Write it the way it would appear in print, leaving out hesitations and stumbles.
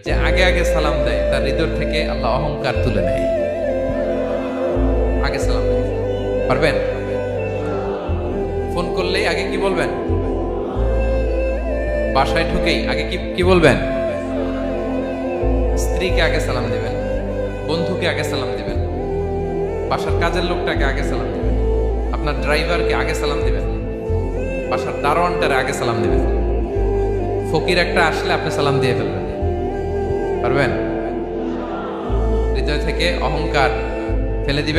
যে আগে আগে সালাম দেয় তার হৃদয় থেকে আল্লাহ অহংকার তুলে নেয়। আগে সালাম দেয়, পারবেন? ফোন করলেই আগে কি বলবেন? বাসায় ঢুকেই আগে কি কি বলবেন? স্ত্রীকে আগে সালাম দিবেন, বন্ধুকে আগে সালাম দিবেন, বাসার কাজের লোকটাকে আগে সালাম দিবেন, আপনার ড্রাইভারকে আগে সালাম দিবেন, বাসার দারোয়ানটারে আগে সালাম দিবেন। ফকির একটা আসলে আপনি সালাম দিয়ে ফেলবেন, পারবেন? হৃদয় থেকে অহংকার ফেলে দিবে